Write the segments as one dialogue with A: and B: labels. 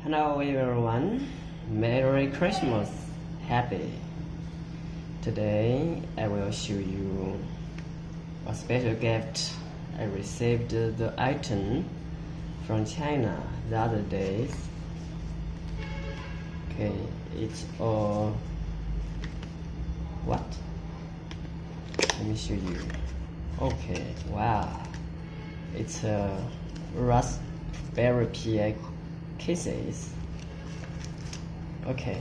A: Hello everyone, Merry Christmas, Happy. Today I will show you a special gift. I received the item from China the other days. Okay, it's a what? Let me show you. Okay, wow, it's a raspberry Pi cases. Okay,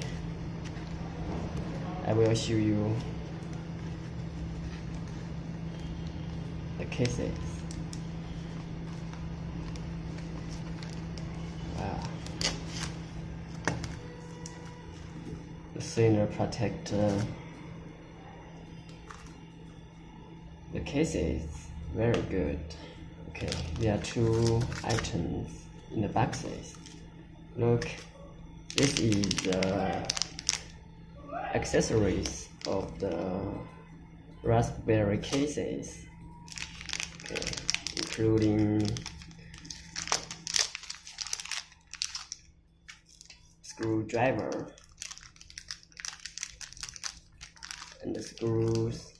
A: I will show you the cases. Wow, the thinner protect the cases very good. Okay, there are two items in the boxes. Look, this is the accessories of the raspberry cases, okay, including screwdriver and the screws,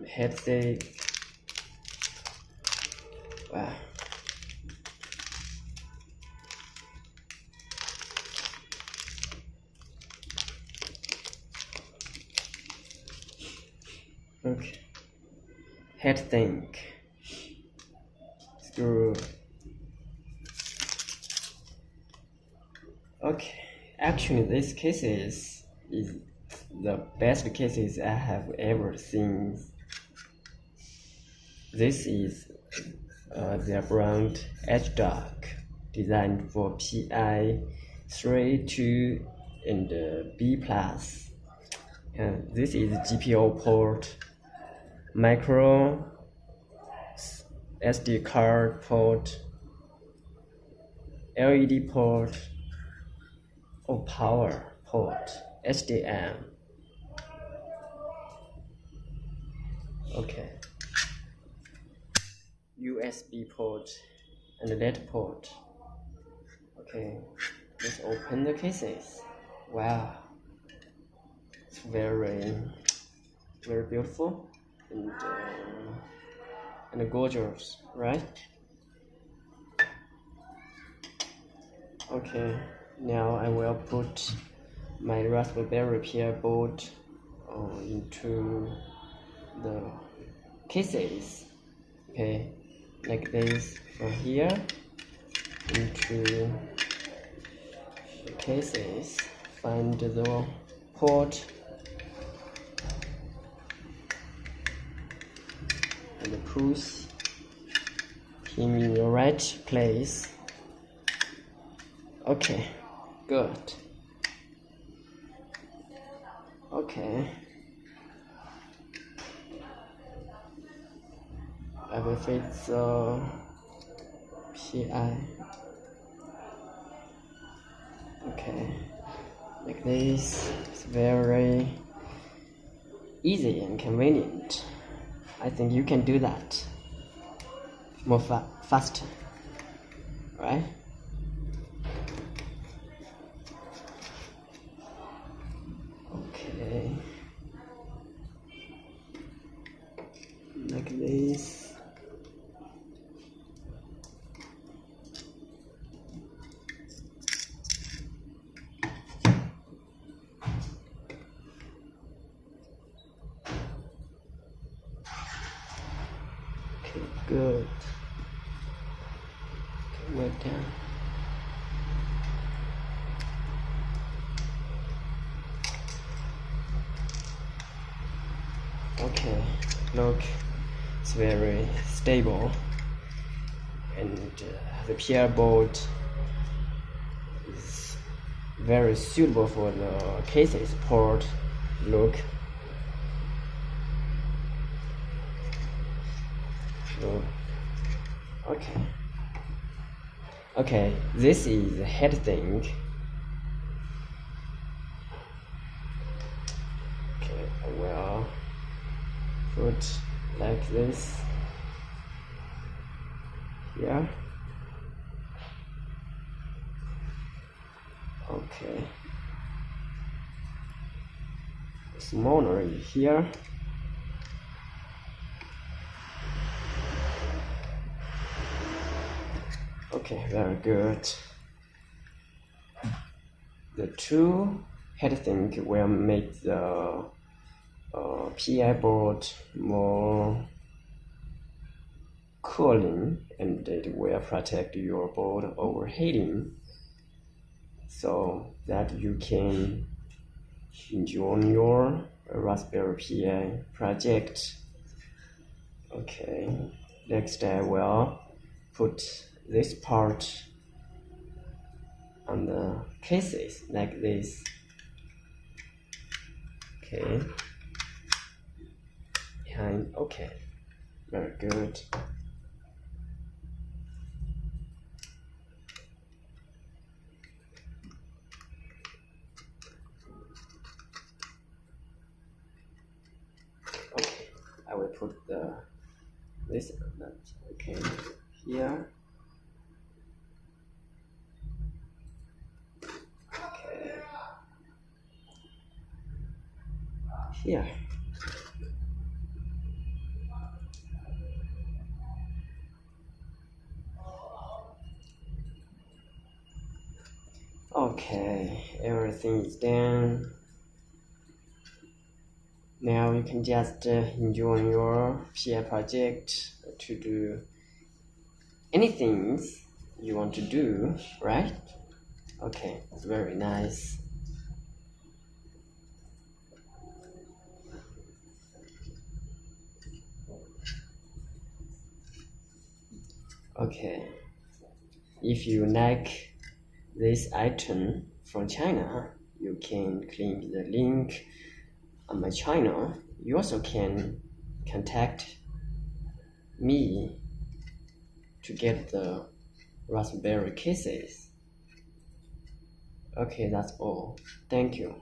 A: headset. Wow. Okay, head sink, screw. Okay, actually this cases is the best cases I have ever seen. This is their brand Agedok, designed for PI 3, 2 and B+. And this is GPO port, micro SD card port, LED port, or power port, HDM. Okay, USB port and LED port. Okay, let's open the cases. Wow, it's very beautiful and gorgeous, right? Okay, now I will put my Raspberry Pi board into the cases. Okay, like this, from here into the cases. Find the port and push him in the right place. Okay, good. Okay, I will fit the PI. Okay, like this. It's very easy and convenient. I think you can do that more faster, right? Okay, like this. Okay, good. Okay, well done. Okay, look, it's very stable, and the Pi board is very suitable for the cases port. Look, okay, this is the head thing. Okay, I will put like this here. Okay. Smaller here. Okay, very good. The two heatsink will make the PI board more cooling, and it will protect your board overheating, so that you can enjoy your Raspberry Pi project. Okay, next I will put this part on the cases like this. Okay, behind. Okay, very good. Okay, I will put this. Okay, here. Okay, here. Okay, everything is done. Now you can just enjoy your PI project to do anything you want to do, right? Okay, it's very nice. Okay, if you like this item from China, you can click the link on my channel. You also can contact me to get the Raspberry cases. Okay, that's all. Thank you.